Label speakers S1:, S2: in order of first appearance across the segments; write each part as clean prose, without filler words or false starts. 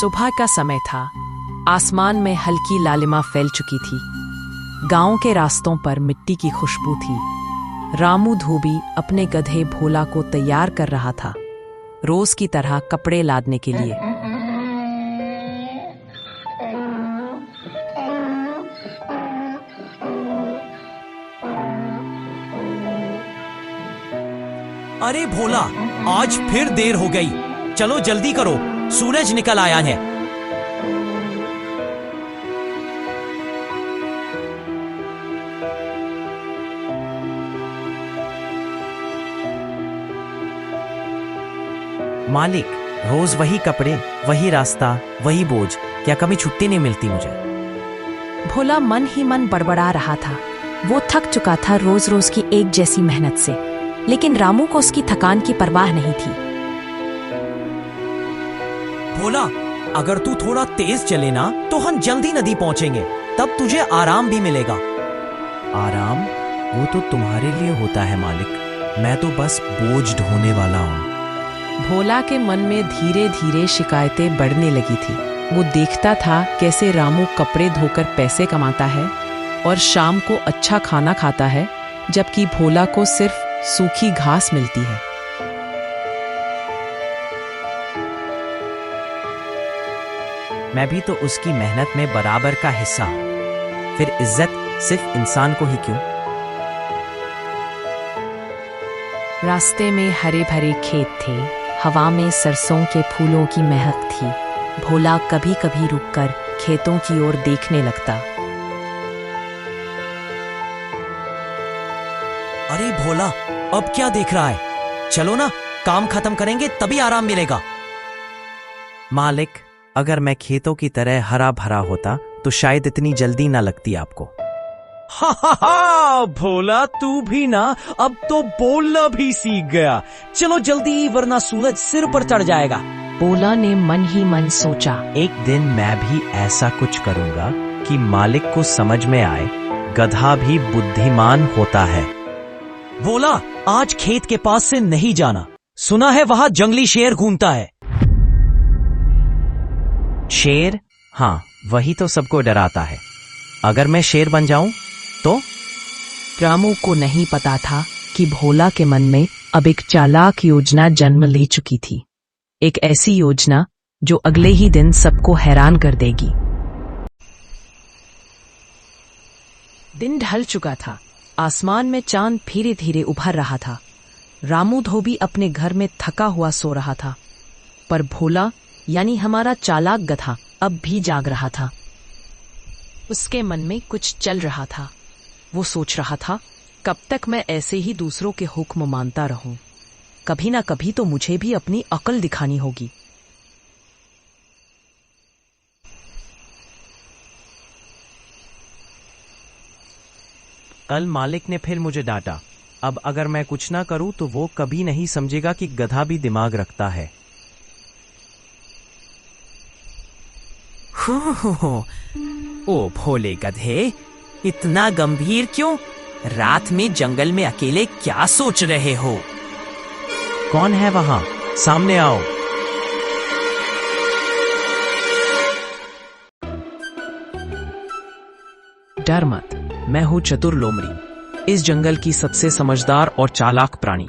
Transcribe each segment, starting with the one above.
S1: सुबह का समय था। आसमान में हल्की लालिमा फैल चुकी थी। गांव के रास्तों पर मिट्टी की खुशबू थी। रामू धोबी अपने गधे भोला को तैयार कर रहा था, रोज की तरह कपड़े लादने के लिए।
S2: अरे भोला, आज फिर देर हो गई। चलो जल्दी करो, सूरज निकल आया है। मालिक, रोज वही कपड़े, वही रास्ता, वही बोझ। क्या कभी छुट्टी नहीं मिलती मुझे?
S1: भोला मन ही मन बड़बड़ा रहा था। वो थक चुका था रोज रोज की एक जैसी मेहनत से, लेकिन रामू को उसकी थकान की परवाह नहीं थी।
S2: भोला, अगर तू थोड़ा तेज चले ना तो हम जल्दी नदी पहुंचेंगे, तब तुझे आराम भी मिलेगा। आराम वो तो तुम्हारे लिए होता है मालिक, मैं तो बस बोझ ढोने वाला हूँ।
S1: भोला के मन में धीरे धीरे शिकायतें बढ़ने लगी थी। वो देखता था कैसे रामू कपड़े धोकर पैसे कमाता है और शाम को अच्छा खाना खाता है, जबकि भोला को सिर्फ सूखी घास मिलती है।
S2: मैं भी तो उसकी मेहनत में बराबर का हिस्सा हूं, फिर इज्जत सिर्फ इंसान को ही क्यों?
S1: रास्ते में हरे भरे खेत थे, हवा में सरसों के फूलों की महक थी। भोला कभी कभी रुककर खेतों की ओर देखने लगता।
S2: अरे भोला, अब क्या देख रहा है? चलो ना, काम खत्म करेंगे तभी आराम मिलेगा। मालिक, अगर मैं खेतों की तरह हरा भरा होता तो शायद इतनी जल्दी ना लगती आपको।
S3: हा भोला, तू भी ना अब तो बोलना भी सीख गया। चलो जल्दी, वरना सूरज सिर पर चढ़ जाएगा।
S1: भोला ने मन ही मन सोचा,
S2: एक दिन मैं भी ऐसा कुछ करूंगा कि मालिक को समझ में आए गधा भी बुद्धिमान होता है। भोला, आज खेत के पास से नहीं जाना, सुना है वहां जंगली शेर घूमता है। शेर? हाँ, वही तो सबको डराता है। अगर मैं शेर बन जाऊं तो?
S1: रामू को नहीं पता था कि भोला के मन में अब एक चालाक योजना जन्म ले चुकी थी। एक ऐसी योजना जो अगले ही दिन सबको हैरान कर देगी। दिन ढल चुका था। आसमान में चांद धीरे धीरे उभर रहा था। रामू धोबी अपने घर में थका हुआ सो रहा था, पर भोला यानी हमारा चालाक गधा अब भी जाग रहा था। उसके मन में कुछ चल रहा था। वो सोच रहा था, कब तक मैं ऐसे ही दूसरों के हुक्म मानता रहूं? कभी ना कभी तो मुझे भी अपनी अकल दिखानी होगी।
S2: कल मालिक ने फिर मुझे डांटा। अब अगर मैं कुछ ना करूं तो वो कभी नहीं समझेगा कि गधा भी दिमाग रखता है। ओ भोले गधे, इतना गंभीर क्यों? रात में जंगल में अकेले क्या सोच रहे हो? कौन है वहां? सामने आओ।
S1: डर मत, मैं हूं चतुर लोमड़ी, इस जंगल की सबसे समझदार और चालाक प्राणी।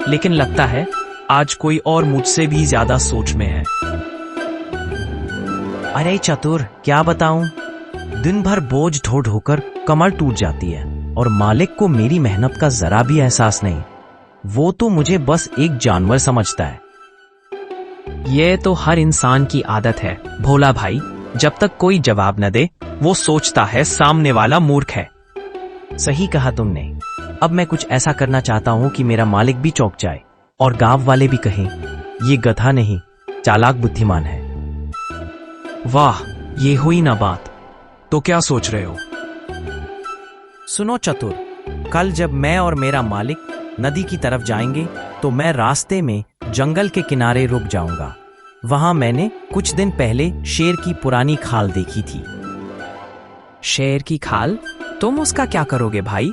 S1: लेकिन लगता है आज कोई और मुझसे भी ज्यादा सोच में है।
S2: अरे चतुर, क्या बताऊं? दिन भर बोझ ढो ढोकर कमर टूट जाती है और मालिक को मेरी मेहनत का जरा भी एहसास नहीं। वो तो मुझे बस एक जानवर समझता है।
S1: ये तो हर इंसान की आदत है भोला भाई। जब तक कोई जवाब न दे वो सोचता है सामने वाला मूर्ख है।
S2: सही कहा तुमने। अब मैं कुछ ऐसा करना चाहता हूं कि मेरा मालिक भी चौंक जाए और गांव वाले भी कहें, ये गधा नहीं, चालाक बुद्धिमान है।
S1: वाह, ये हुई ना बात। तो क्या सोच रहे हो?
S2: सुनो चतुर, कल जब मैं और मेरा मालिक नदी की तरफ जाएंगे तो मैं रास्ते में जंगल के किनारे रुक जाऊंगा। वहां मैंने कुछ दिन पहले शेर की पुरानी खाल देखी थी।
S1: शेर की खाल? तुम उसका क्या करोगे भाई?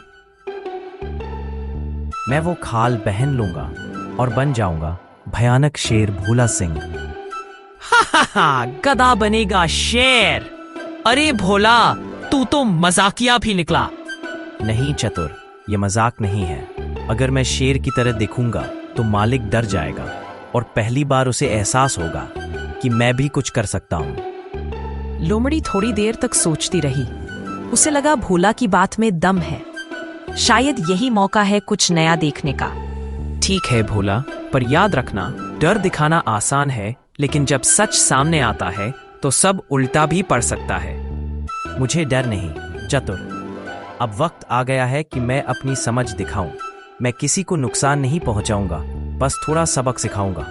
S2: मैं वो खाल पहन लूंगा और बन जाऊंगा भयानक शेर भोला सिंह। हा, गधा बनेगा शेर। अरे भोला, तू तो मजाकिया भी निकला। नहीं चतुर, ये मजाक नहीं है। अगर मैं शेर की तरह दिखूंगा तो मालिक डर जाएगा और पहली बार उसे एहसास होगा कि मैं भी कुछ कर सकता हूं।
S1: लोमड़ी थोड़ी देर तक सोचती रही। उसे लगा भोला की बात में दम है। शायद यही मौका है कुछ नया देखने का।
S2: ठीक है भोला, पर याद रखना, डर दिखाना आसान है, लेकिन जब सच सामने आता है तो सब उल्टा भी पड़ सकता है। मुझे डर नहीं चतुर। अब वक्त आ गया है कि मैं अपनी समझ दिखाऊं। मैं किसी को नुकसान नहीं पहुंचाऊंगा, बस थोड़ा सबक सिखाऊंगा।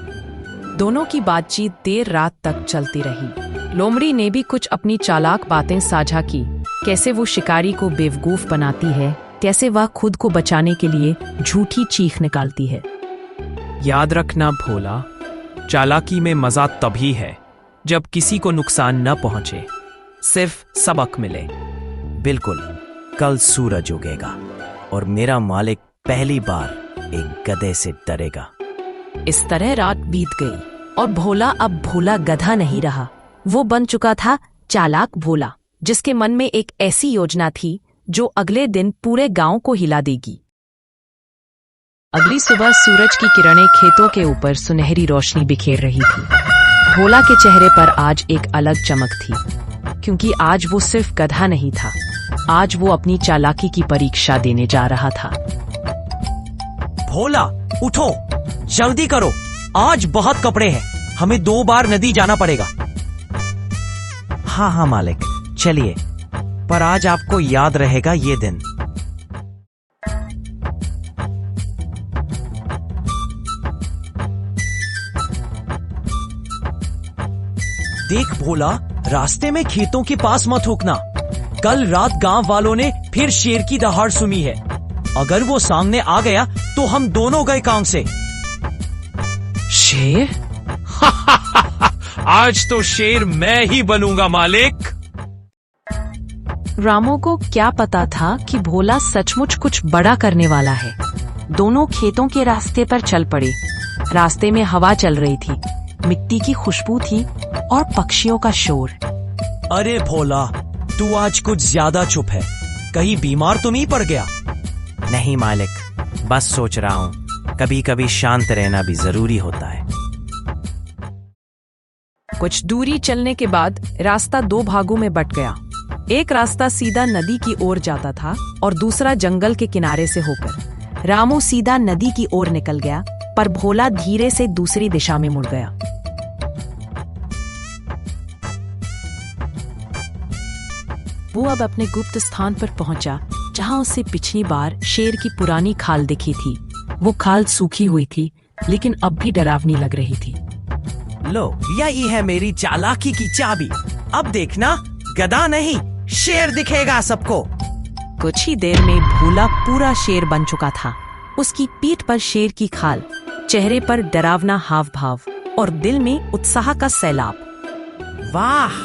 S1: दोनों की बातचीत देर रात तक चलती रही। लोमड़ी ने भी कुछ अपनी चालाक बातें साझा की। कैसे वो शिकारी को बेवकूफ बनाती है, कैसे वह खुद को बचाने के लिए झूठी चीख निकालती है।
S2: याद रखना भोला, चालाकी में मजा तभी है जब किसी को नुकसान न पहुंचे, सिर्फ सबक मिले। बिल्कुल, कल सूरज उगेगा और मेरा मालिक पहली बार एक गधे से डरेगा।
S1: इस तरह रात बीत गई और भोला अब भोला गधा नहीं रहा। वो बन चुका था चालाक भोला, जिसके मन में एक ऐसी योजना थी जो अगले दिन पूरे गांव को हिला देगी। अगली सुबह सूरज की किरणें खेतों के ऊपर सुनहरी रोशनी बिखेर रही थी। भोला के चेहरे पर आज एक अलग चमक थी, क्योंकि आज वो सिर्फ गधा नहीं था, आज वो अपनी चालाकी की परीक्षा देने जा रहा था।
S3: भोला उठो, जल्दी करो, आज बहुत कपड़े हैं, हमें 2 बार नदी जाना पड़ेगा।
S2: हाँ हाँ मालिक, चलिए, पर आज आपको याद रहेगा ये दिन।
S3: देख भोला, रास्ते में खेतों के पास मत रुकना। कल रात गांव वालों ने फिर शेर की दहाड़ सुनी है। अगर वो सामने आ गया तो हम दोनों गए काम से।
S1: शेर?
S2: आज तो शेर मैं ही बनूंगा मालिक।
S1: रामू को क्या पता था कि भोला सचमुच कुछ बड़ा करने वाला है। दोनों खेतों के रास्ते पर चल पड़े। रास्ते में हवा चल रही थी, मिट्टी की खुशबू थी और पक्षियों का शोर।
S3: अरे भोला, तू आज कुछ ज्यादा चुप है, कहीं बीमार तो नहीं पड़ गया?
S2: नहीं मालिक, बस सोच रहा हूँ, कभी कभी शांत रहना भी जरूरी होता है।
S1: कुछ दूरी चलने के बाद रास्ता 2 भागों में बंट गया। एक रास्ता सीधा नदी की ओर जाता था और दूसरा जंगल के किनारे से होकर। रामू सीधा नदी की ओर निकल गया, पर भोला धीरे से दूसरी दिशा में मुड़ गया। वो अब अपने गुप्त स्थान पर पहुंचा, जहां उसे पिछली बार शेर की पुरानी खाल दिखी थी। वो खाल सूखी हुई थी, लेकिन अब भी डरावनी लग रही थी।
S2: लो, यही है मेरी चालाकी की चाबी। अब देखना, गधा नहीं, शेर दिखेगा सबको।
S1: कुछ ही देर में भोला पूरा शेर बन चुका था। उसकी पीठ पर शेर की खाल, चेहरे पर डरावना हाव भाव और दिल में उत्साह का सैलाब।
S2: वाह,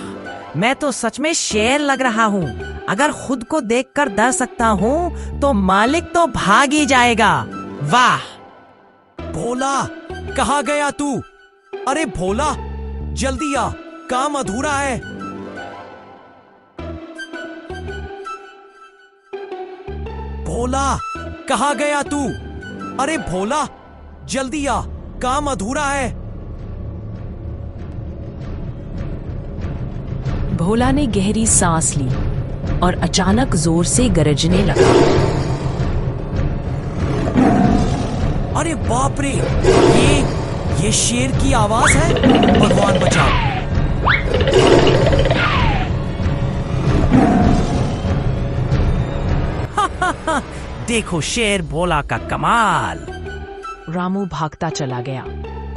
S2: मैं तो सच में शेर लग रहा हूँ। अगर खुद को देखकर डर सकता हूँ तो मालिक तो भाग ही जाएगा। वाह!
S3: भोला, कहाँ गया तू? अरे भोला, जल्दी आ, काम अधूरा है। भोला, कहाँ गया तू? अरे भोला, जल्दी आ, काम अधूरा है।
S1: भोला ने गहरी सांस ली और अचानक जोर से गरजने लगा।
S3: अरे बाप रे, ये शेर की आवाज है। भगवान बचा।
S2: देखो शेर भोला का कमाल।
S1: रामू भागता चला गया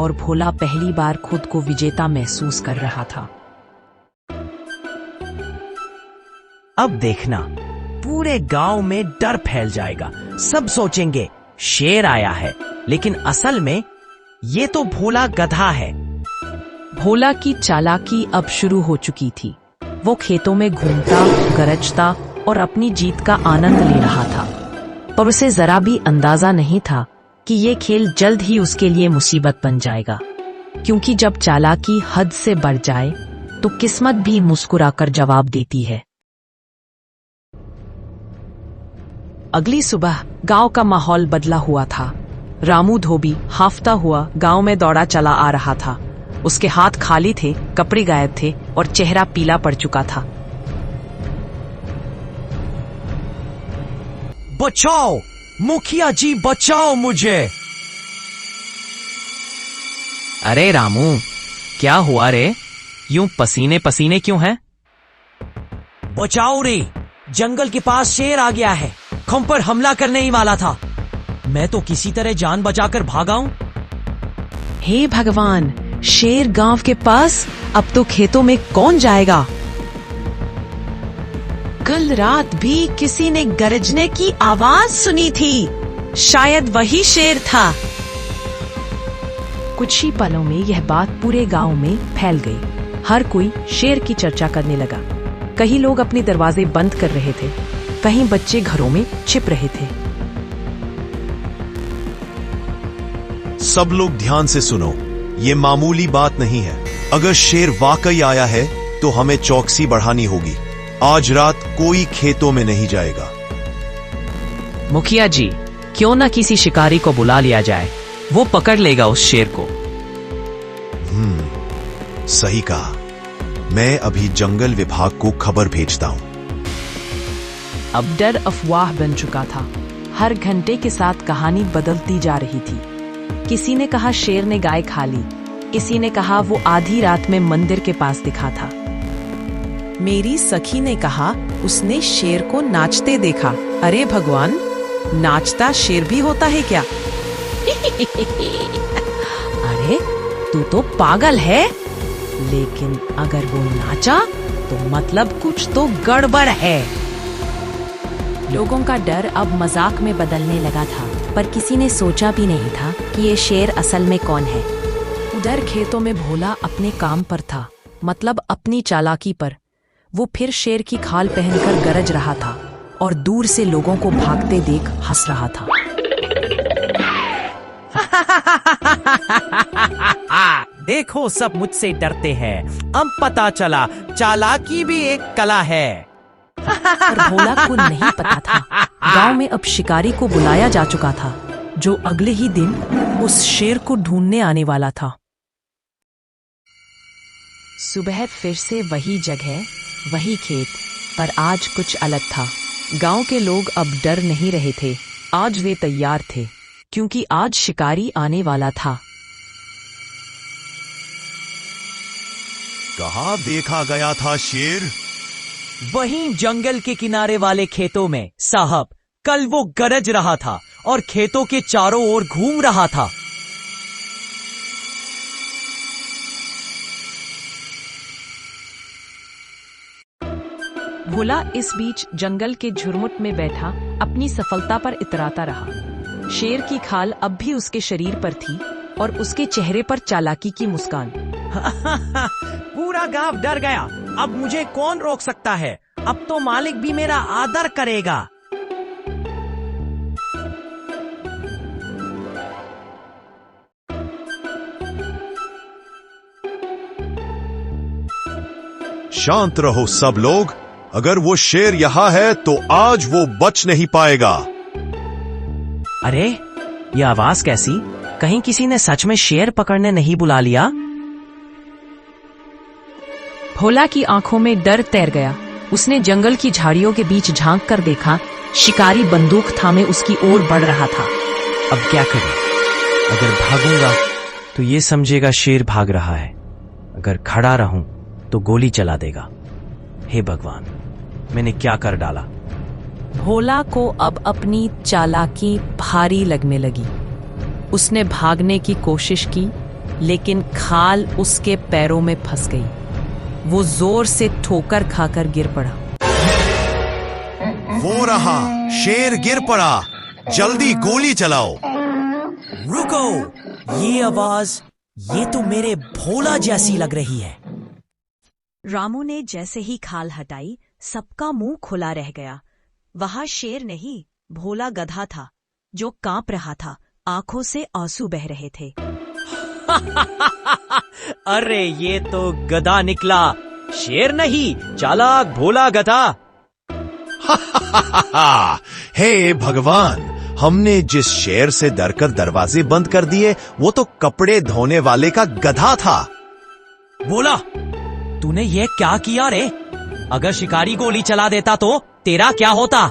S1: और भोला पहली बार खुद को विजेता महसूस कर रहा था।
S2: अब देखना, पूरे गांव में डर फैल जाएगा। सब सोचेंगे शेर आया है, लेकिन असल में ये तो भोला गधा है।
S1: भोला की चालाकी अब शुरू हो चुकी थी। वो खेतों में घूमता, गरजता और अपनी जीत का आनंद ले रहा था, पर उसे जरा भी अंदाजा नहीं था कि ये खेल जल्द ही उसके लिए मुसीबत बन जाएगा। क्योंकि जब चालाकी हद से बढ़ जाए तो किस्मत भी मुस्कुराकर जवाब देती है। अगली सुबह गांव का माहौल बदला हुआ था। रामू धोबी हाफता हुआ गांव में दौड़ा चला आ रहा था। उसके हाथ खाली थे, कपड़े गायब थे और चेहरा पीला पड़ चुका था।
S3: बचाओ मुखिया जी, बचाओ मुझे।
S2: अरे रामू, क्या हुआ रे? यूं पसीने पसीने क्यों हैं?
S3: बचाओ रे, जंगल के पास शेर आ गया है। हम पर हमला करने ही वाला था। मैं तो किसी तरह जान बचाकर भागा हूं।
S1: हे भगवान, शेर गांव के पास? अब तो खेतों में कौन जाएगा? कल रात भी किसी ने गरजने की आवाज सुनी थी। शायद वही शेर था। कुछ ही पलों में यह बात पूरे गांव में फैल गई। हर कोई शेर की चर्चा करने लगा। कई लोग अपने दरवाजे बंद कर रहे थे, कहीं बच्चे घरों में छिप रहे थे।
S4: सब लोग ध्यान से सुनो, ये मामूली बात नहीं है। अगर शेर वाकई आया है तो हमें चौकसी बढ़ानी होगी। आज रात कोई खेतों में नहीं जाएगा।
S2: मुखिया जी, क्यों ना किसी शिकारी को बुला लिया जाए, वो पकड़ लेगा उस शेर को।
S4: सही कहा। मैं अभी जंगल विभाग को खबर भेजता हूं।
S1: अब डर अफवाह बन चुका था। हर घंटे के साथ कहानी बदलती जा रही थी। किसी ने कहा शेर ने गाय खा ली, किसी ने कहा वो आधी रात में मंदिर के पास दिखा था। मेरी सखी ने कहा उसने शेर को नाचते देखा। अरे भगवान, नाचता शेर भी होता है क्या? अरे तू तो पागल है। लेकिन अगर वो नाचा तो मतलब कुछ तो गड़बड़ है।
S5: लोगों का डर अब मजाक में बदलने लगा था, पर किसी ने सोचा भी नहीं था कि ये शेर असल में कौन है।
S1: उधर खेतों में भोला अपने काम पर था, मतलब अपनी चालाकी पर। वो फिर शेर की खाल पहनकर गरज रहा था और दूर से लोगों को भागते देख हंस रहा था।
S2: देखो, सब मुझसे डरते हैं। अब पता चला चालाकी भी एक कला है।
S1: पर भोला को नहीं पता था गांव में अब शिकारी को बुलाया जा चुका था, जो अगले ही दिन उस शेर को ढूंढने आने वाला था। सुबह फिर से वही जगह, वही खेत, पर आज कुछ अलग था। गांव के लोग अब डर नहीं रहे थे। आज वे तैयार थे, क्योंकि आज शिकारी आने वाला था।
S4: कहाँ देखा गया था शेर?
S3: वहीं जंगल के किनारे वाले खेतों में साहब। कल वो गरज रहा था और खेतों के चारों ओर घूम रहा था।
S1: भोला इस बीच जंगल के झुरमुट में बैठा अपनी सफलता पर इतराता रहा। शेर की खाल अब भी उसके शरीर पर थी और उसके चेहरे पर चालाकी की मुस्कान।
S3: पूरा गांव डर गया। अब मुझे कौन रोक सकता है? अब तो मालिक भी मेरा आदर करेगा।
S4: शांत रहो सब लोग। अगर वो शेर यहाँ है तो आज वो बच नहीं पाएगा।
S2: अरे, ये आवाज कैसी? कहीं किसी ने सच में शेर पकड़ने नहीं बुला लिया?
S1: भोला की आंखों में डर तैर गया। उसने जंगल की झाड़ियों के बीच झांक कर देखा। शिकारी बंदूक थामे उसकी ओर बढ़ रहा था।
S2: अब क्या करें? अगर भागूंगा तो ये समझेगा शेर भाग रहा है। अगर खड़ा रहूं तो गोली चला देगा। हे भगवान, मैंने क्या कर डाला?
S1: भोला को अब अपनी चालाकी भारी लगने लगी। उसने भागने की कोशिश की, लेकिन खाल उसके पैरों में फंस गई। वो जोर से ठोकर खाकर गिर पड़ा।
S4: वो रहा, शेर गिर पड़ा। जल्दी गोली चलाओ।
S3: रुको, ये आवाज, ये तो मेरे भोला जैसी लग रही है।
S5: रामू ने जैसे ही खाल हटाई, सबका मुंह खुला रह गया। वहां शेर नहीं, भोला गधा था, जो कांप रहा था। आंखों से आंसू बह रहे थे।
S3: अरे ये तो गधा निकला, शेर नहीं, चालाक भोला गधा।
S4: हे भगवान, हमने जिस शेर से डरकर दरवाजे बंद कर दिए वो तो कपड़े धोने वाले का गधा था।
S3: भोला, तूने ये क्या किया रे? अगर शिकारी गोली चला देता तो तेरा क्या होता?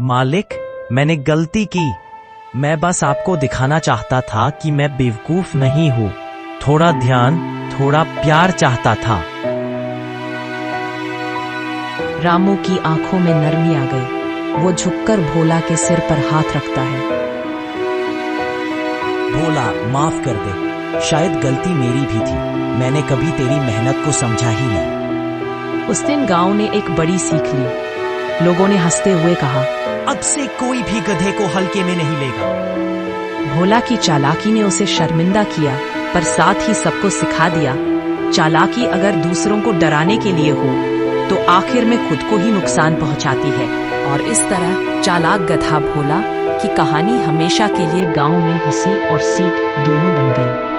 S2: मालिक, मैंने गलती की। मैं बस आपको दिखाना चाहता था कि मैं बेवकूफ नहीं हूँ। थोड़ा ध्यान, थोड़ा प्यार चाहता था।
S1: रामू की आंखों में नरमी आ गई। वो झुककर भोला के सिर पर हाथ रखता है।
S3: भोला, माफ कर दे, शायद गलती मेरी भी थी। मैंने कभी तेरी मेहनत को समझा ही नहीं।
S1: उस दिन गांव ने एक बड़ी सीख ली। लोगों ने हंसते हुए कहा,
S3: अब से कोई भी गधे को हल्के में नहीं लेगा।
S1: भोला की चालाकी ने उसे शर्मिंदा किया, पर साथ ही सबको सिखा दिया, चालाकी अगर दूसरों को डराने के लिए हो तो आखिर में खुद को ही नुकसान पहुंचाती है।
S5: और इस तरह चालाक गधा भोला की कहानी हमेशा के लिए
S1: गांव में हंसी और सीख दोनों बन गई।